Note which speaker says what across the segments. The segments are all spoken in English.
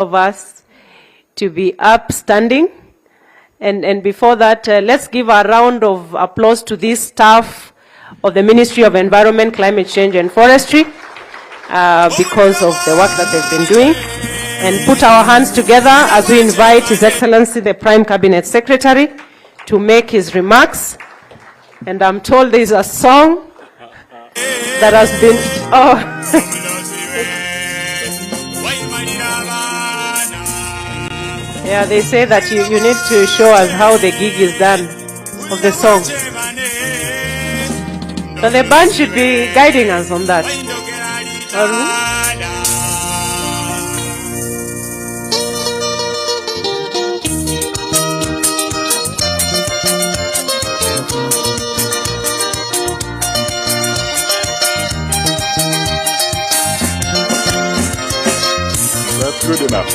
Speaker 1: of us to be upstanding. And before that, let's give a round of applause to this staff of the Ministry of Environment, Climate Change and Forestry because of the work that they've been doing. And put our hands together as we invite His Excellency, the Prime Cabinet Secretary, to make his remarks. And I'm told there's a song that has been... Yeah, they say that you need to show us how the gig is done of the song. So the band should be guiding us on that.
Speaker 2: That's good enough.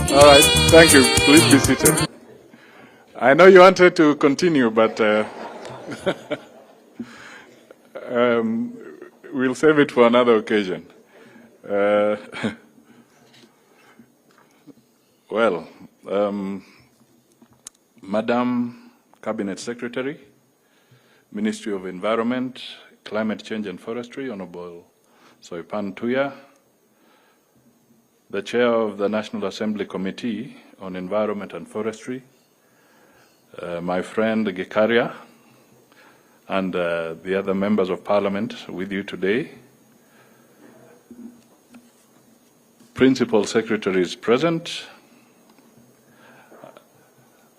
Speaker 2: All right, thank you. Please be seated. I know you wanted to continue, but we'll save it for another occasion. Madam Cabinet Secretary, Ministry of Environment, Climate Change and Forestry, Honorable Soipan Tuya, the Chair of the National Assembly Committee on Environment and Forestry, my friend Gekaria, and the other members of Parliament with you today, Principal Secretaries present,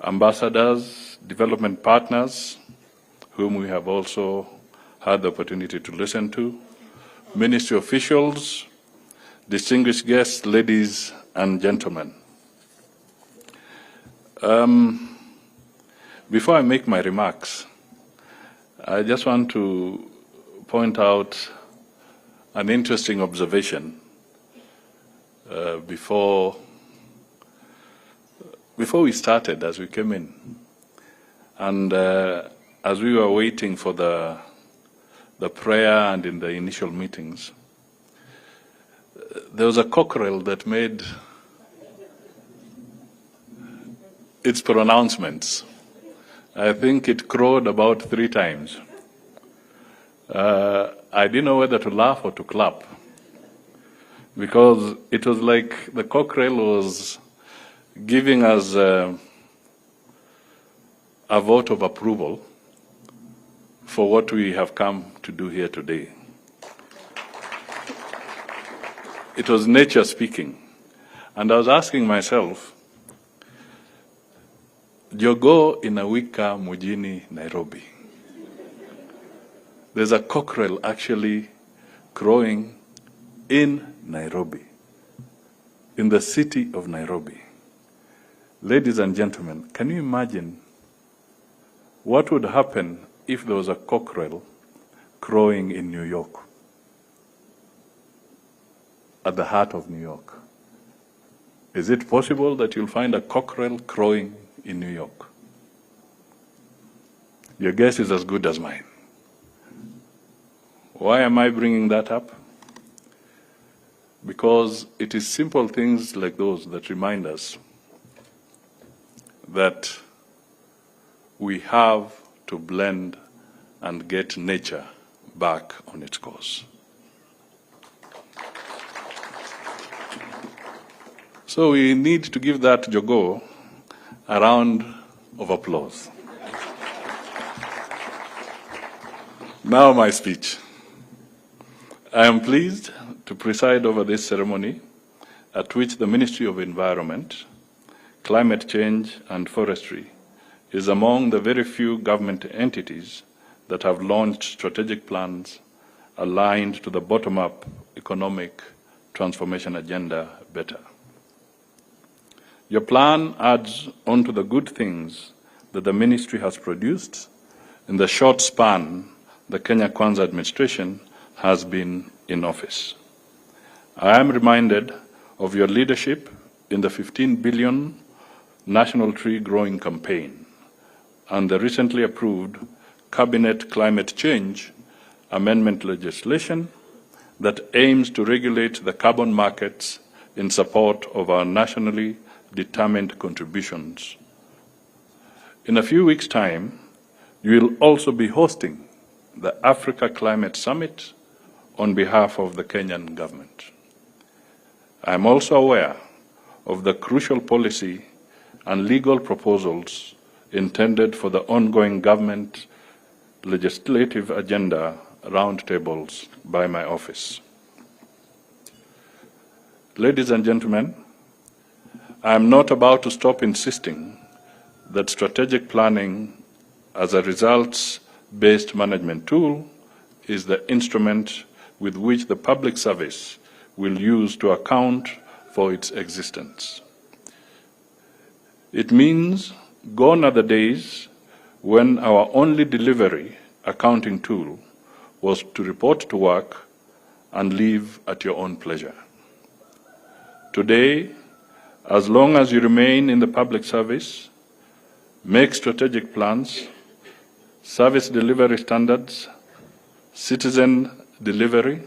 Speaker 2: ambassadors, development partners, whom we have also had the opportunity to listen to, ministry officials, distinguished guests, ladies and gentlemen. Before I make my remarks, I just want to point out an interesting observation before we started, as we came in. And as we were waiting for the prayer and in the initial meetings, there was a cockerel that made its pronouncements. I think it crowed about 3 times. I didn't know whether to laugh or to clap, because it was like the cockerel was giving us a vote of approval for what we have come to do here today. It was nature speaking. And I was asking myself, Jogoo inawika mjini Nairobi. There's a cockerel actually crowing in Nairobi, in the city of Nairobi. Ladies and gentlemen, can you imagine what would happen if there was a cockerel crowing in New York, at the heart of New York? Is it possible that you'll find a cockerel crowing in New York? Your guess is as good as mine. Why am I bringing that up? Because it is simple things like those that remind us that we have to blend and get nature back on its course. So we need to give that Jogoo a round of applause. Now my speech. I am pleased to preside over this ceremony at which the Ministry of Environment, Climate Change and Forestry is among the very few government entities that have launched strategic plans aligned to the bottom-up economic transformation agenda better. Your plan adds on to the good things that the ministry has produced in the short span the Kenya Kwanza administration has been in office. I am reminded of your leadership in the 15 billion National Tree Growing Campaign and the recently approved Cabinet Climate Change Amendment legislation that aims to regulate the carbon markets in support of our nationally determined contributions. In a few weeks' time, you will also be hosting the Africa Climate Summit on behalf of the Kenyan government. I am also aware of the crucial policy and legal proposals intended for the ongoing government legislative agenda roundtables by my office. Ladies and gentlemen, I am not about to stop insisting that strategic planning as a results-based management tool is the instrument with which the public service will use to account for its existence. It means gone are the days when our only delivery accounting tool was to report to work and leave at your own pleasure. Today, as long as you remain in the public service, make strategic plans, service delivery standards, citizen delivery,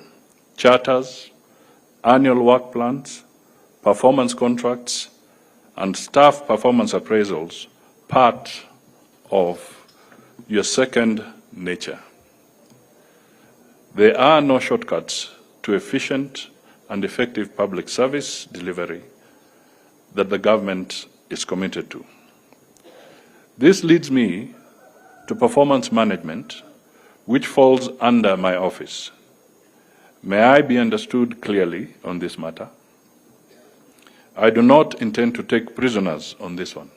Speaker 2: charters, annual work plans, performance contracts, and staff performance appraisals part of your second nature. There are no shortcuts to efficient and effective public service delivery that the government is committed to. This leads me to performance management, which falls under my office. May I be understood clearly on this matter? I do not intend to take prisoners on this one.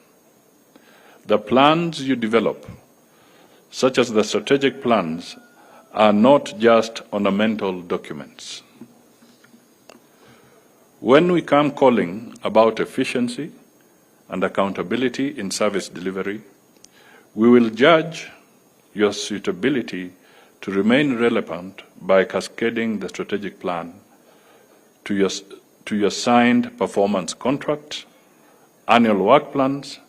Speaker 2: The plans you develop, such as the strategic plans, are not just ornamental documents. When we come calling about efficiency and accountability in service delivery, we will judge your suitability to remain relevant by cascading the strategic plan to your signed performance contract, annual work plans,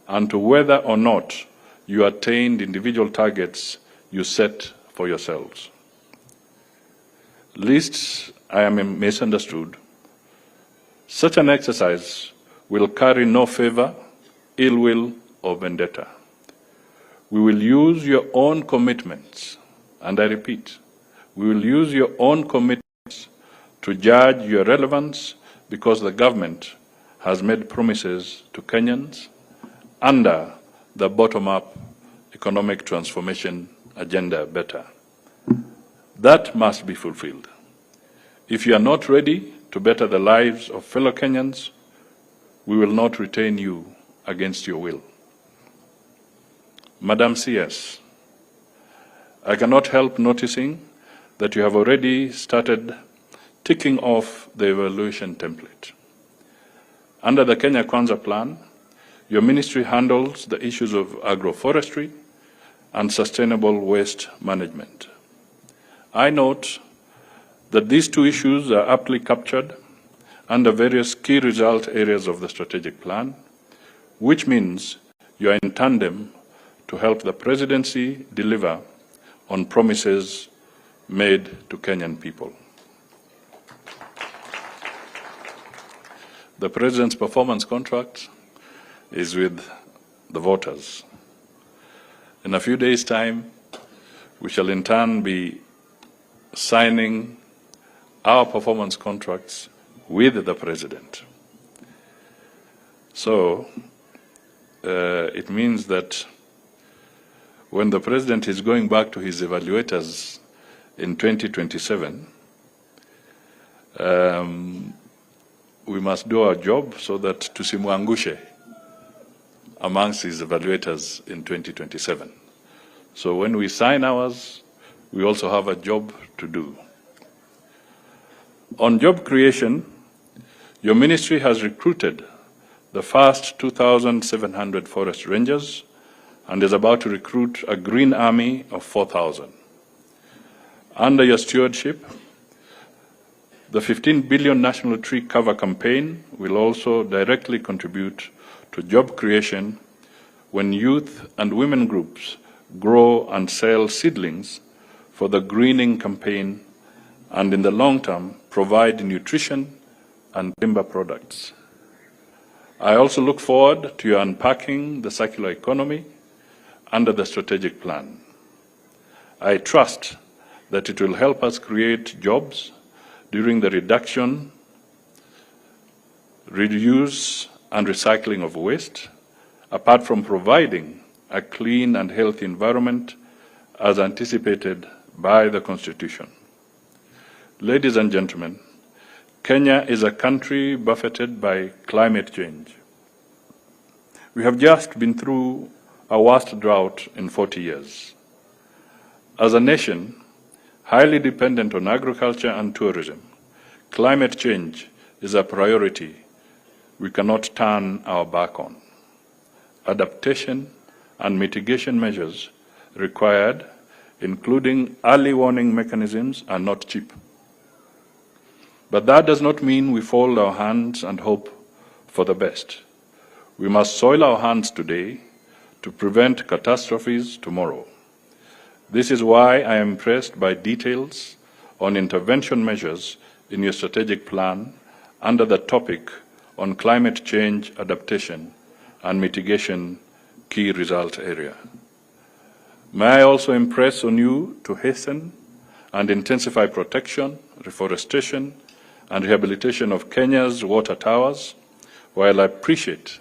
Speaker 2: and to whether or not you attained individual targets you set for yourselves. Lest I am misunderstood, such an exercise will carry no favor, ill will, or vendetta. We will use your own commitments, and I repeat, we will use your own commitments to judge your relevance because the government has made promises to Kenyans under the bottom-up economic transformation agenda better. That must be fulfilled. If you are not ready to better the lives of fellow Kenyans, we will not retain you against your will. Madam CS, I cannot help noticing that you have already started ticking off the evaluation template. Under the Kenya Kwanza plan, your ministry handles the issues of agroforestry and sustainable waste management. I note that these two issues are aptly captured under various key result areas of the strategic plan, which means you are in tandem to help the presidency deliver on promises made to Kenyan people. The President's performance contract is with the voters. In a few days' time, we shall in turn be signing our performance contracts with the President. So it means that when the President is going back to his evaluators in 2027, we must do our job so that tusimwangushe amongst his evaluators in 2027. So when we sign ours, we also have a job to do. On job creation, your ministry has recruited the first 2,700 forest rangers and is about to recruit a green army of 4,000. Under your stewardship, the 15 billion National Tree Cover campaign will also directly contribute to job creation when youth and women groups grow and sell seedlings for the greening campaign and in the long term provide nutrition and timber products. I also look forward to your unpacking the circular economy under the strategic plan. I trust that it will help us create jobs during the reduction, reuse, and recycling of waste, apart from providing a clean and healthy environment as anticipated by the Constitution. Ladies and gentlemen, Kenya is a country buffeted by climate change. We have just been through our worst drought in 40 years. As a nation, highly dependent on agriculture and tourism, climate change is a priority we cannot turn our back on. Adaptation and mitigation measures required, including early warning mechanisms, are not cheap. But that does not mean we fold our hands and hope for the best. We must soil our hands today to prevent catastrophes tomorrow. This is why I am impressed by details on intervention measures in your strategic plan under the topic on climate change adaptation and mitigation key result area. May I also impress on you to hasten and intensify protection, reforestation, and rehabilitation of Kenya's water towers, while I appreciate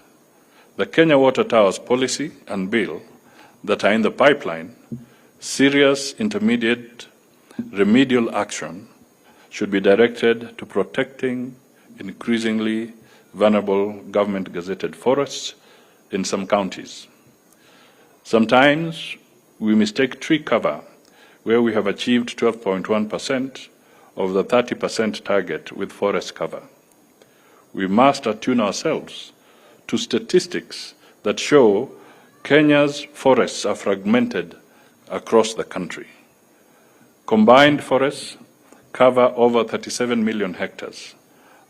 Speaker 2: the Kenya Water Towers policy and bill that are in the pipeline. Serious intermediate remedial action should be directed to protecting increasingly vulnerable government-gazetted forests in some counties. Sometimes we mistake tree cover, where we have achieved 12.1% of the 30% target with forest cover. We must attune ourselves to statistics that show Kenya's forests are fragmented across the country. Combined forests cover over 37 million hectares.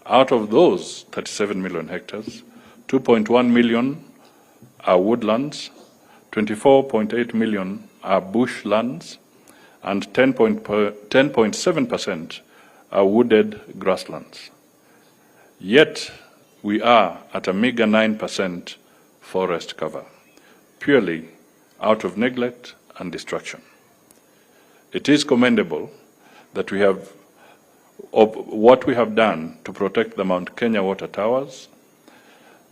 Speaker 2: Out of those 37 million hectares, 2.1 million are woodlands, 24.8 million are bushlands, and 10.7% are wooded grasslands. Yet, we are at a meager 9% forest cover, purely out of neglect and destruction. It is commendable that what we have done to protect the Mount Kenya water towers.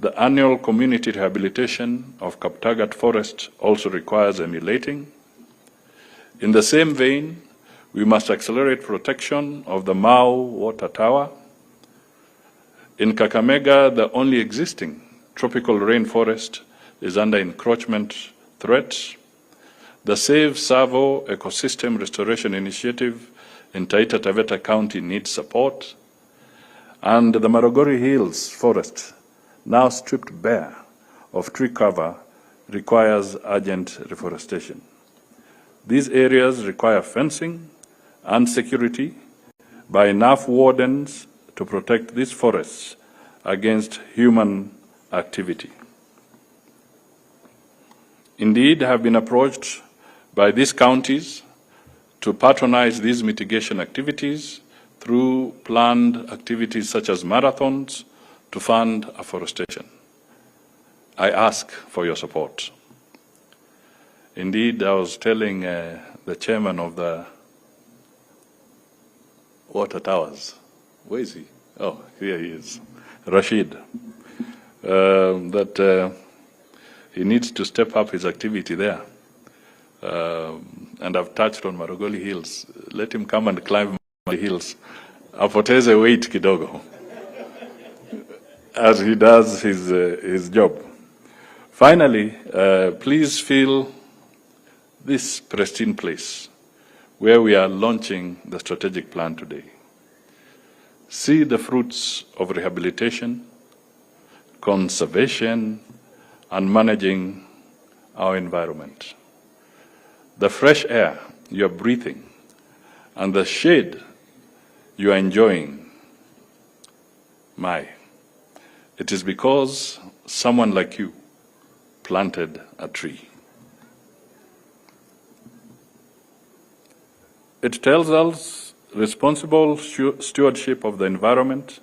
Speaker 2: The annual community rehabilitation of Kaptagat Forest also requires emulating. In the same vein, we must accelerate protection of the Mau water tower. In Kakamega, the only existing tropical rainforest is under encroachment threats. The Save Savo Ecosystem Restoration Initiative in Taita Taveta County needs support. And the Marogori Hills forest, now stripped bare of tree cover, requires urgent reforestation. These areas require fencing and security by enough wardens to protect these forests against human activity. Indeed, I have been approached by these counties to patronize these mitigation activities through planned activities such as marathons to fund afforestation. I ask for your support. Indeed, I was telling the chairman of the water towers, where is he? Oh, here he is, Rashid, that he needs to step up his activity there. And I've touched on Marogoli Hills. Let him come and climb the hills. Apoteze weight kidogo as he does his job. Finally, please feel this pristine place where we are launching the strategic plan today. See the fruits of rehabilitation, conservation, and managing our environment. The fresh air you are breathing and the shade you are enjoying. It is because someone like you planted a tree. It tells us responsible stewardship of the environment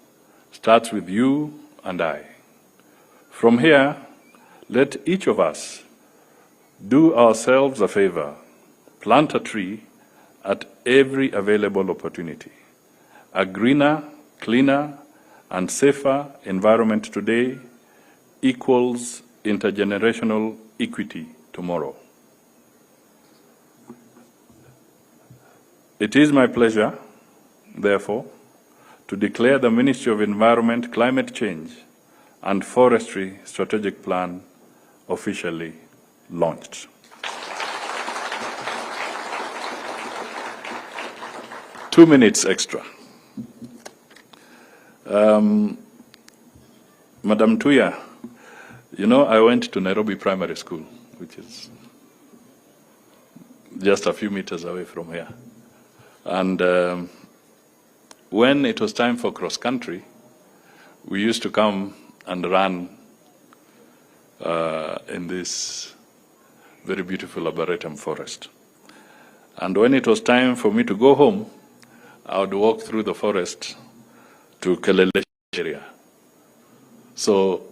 Speaker 2: starts with you and I. From here, let each of us do ourselves a favor, plant a tree at every available opportunity. A greener, cleaner, and safer environment today equals intergenerational equity tomorrow. It is my pleasure, therefore, to declare the Ministry of Environment, Climate Change, and Forestry Strategic Plan officially launched. Two minutes extra. Madam Tuya, you know, I went to Nairobi Primary School, which is just a few meters away from here. And when it was time for cross-country, we used to come and run in this very beautiful arboretum forest. And when it was time for me to go home, I would walk through the forest to Kelele area. So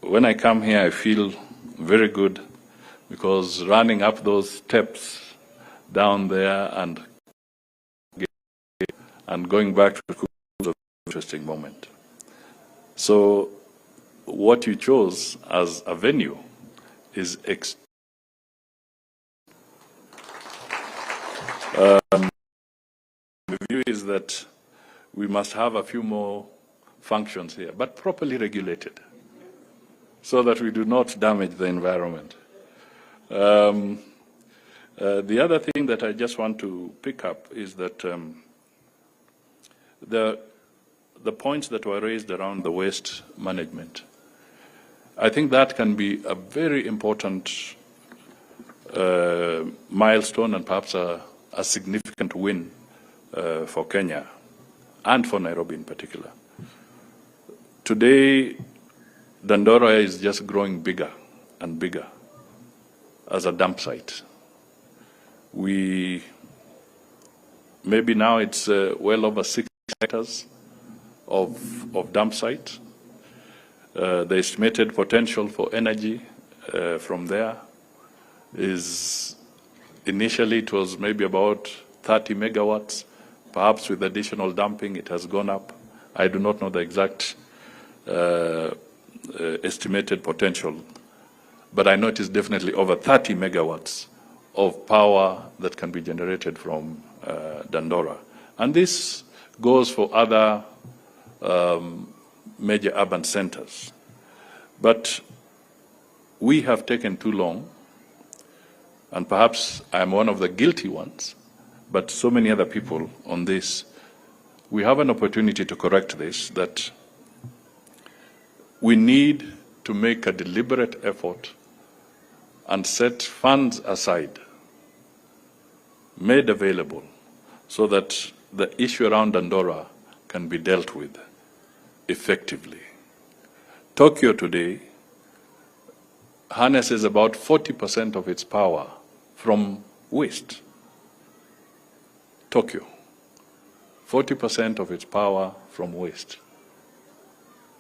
Speaker 2: when I come here, I feel very good because running up those steps down there and going back to school was an interesting moment. So what you chose as a venue is the view is that we must have a few more functions here, but properly regulated, so that we do not damage the environment. The other thing that I just want to pick up is that the points that were raised around the waste management, I think that can be a very important milestone and perhaps a significant win for Kenya and for Nairobi in particular. Today, Dandora is just growing bigger and bigger as a dump site. Maybe now it's well over 6 hectares of dump site. The estimated potential for energy from there is, initially it was maybe about 30 megawatts. Perhaps with additional dumping it has gone up. I do not know the exact estimated potential, but I know it is definitely over 30 megawatts of power that can be generated from Dandora. And this goes for other major urban centers. But we have taken too long, and perhaps I am one of the guilty ones, but so many other people on this. We have an opportunity to correct this, that we need to make a deliberate effort and set funds aside, made available, so that the issue around Dandora can be dealt with effectively. Tokyo today harnesses about 40% of its power from waste. Tokyo, 40% of its power from waste.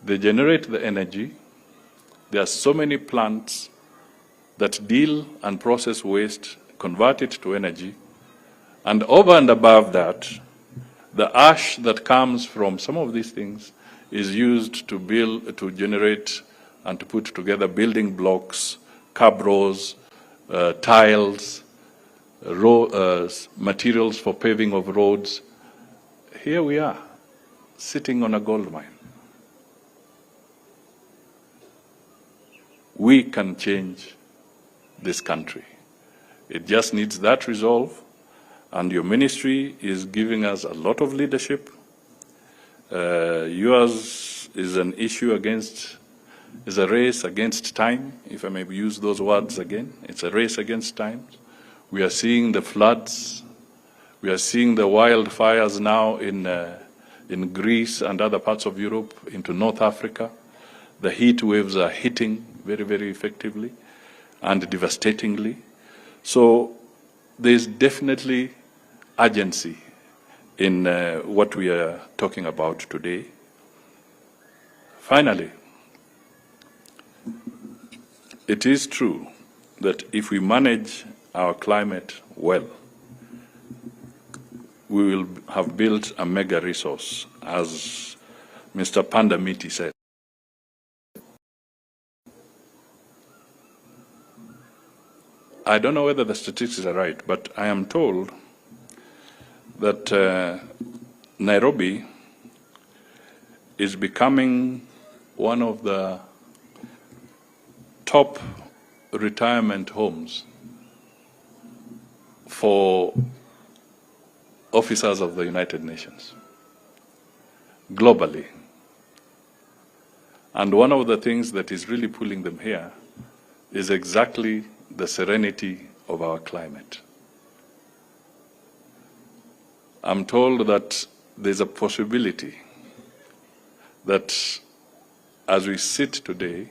Speaker 2: They generate the energy. There are so many plants that deal and process waste, convert it to energy, and over and above that, the ash that comes from some of these things is used to build, to generate and to put together building blocks, cabros, tiles, materials for paving of roads. Here we are, sitting on a gold mine. We can change this country. It just needs that resolve, and your ministry is giving us a lot of leadership. Yours is an issue is a race against time, if I may use those words again. It's a race against time. We are seeing the floods. We are seeing the wildfires now in Greece and other parts of Europe, into North Africa. The heat waves are hitting very, very effectively and devastatingly. So there's definitely urgency in what we are talking about today. Finally, it is true that if we manage our climate well, we will have built a mega resource, as Mr. Pandamiti said. I don't know whether the statistics are right, but I am told that Nairobi is becoming one of the top retirement homes for officers of the United Nations globally. And one of the things that is really pulling them here is exactly the serenity of our climate. I'm told that there's a possibility that as we sit today,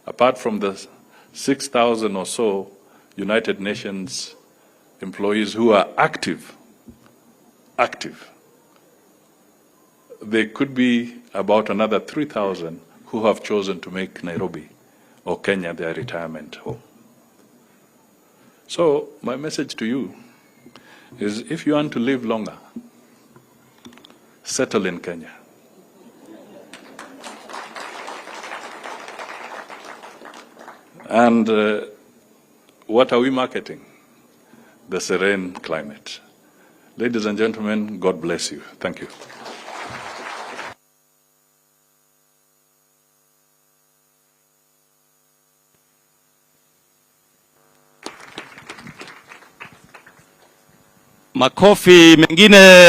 Speaker 2: apart from the 6,000 or so United Nations employees who are active, there could be about another 3,000 who have chosen to make Nairobi or Kenya their retirement home. So my message to you is, if you want to live longer, settle in Kenya. And what are we marketing? The serene climate. Ladies and gentlemen, God bless you. Thank you.
Speaker 3: Makofi mengine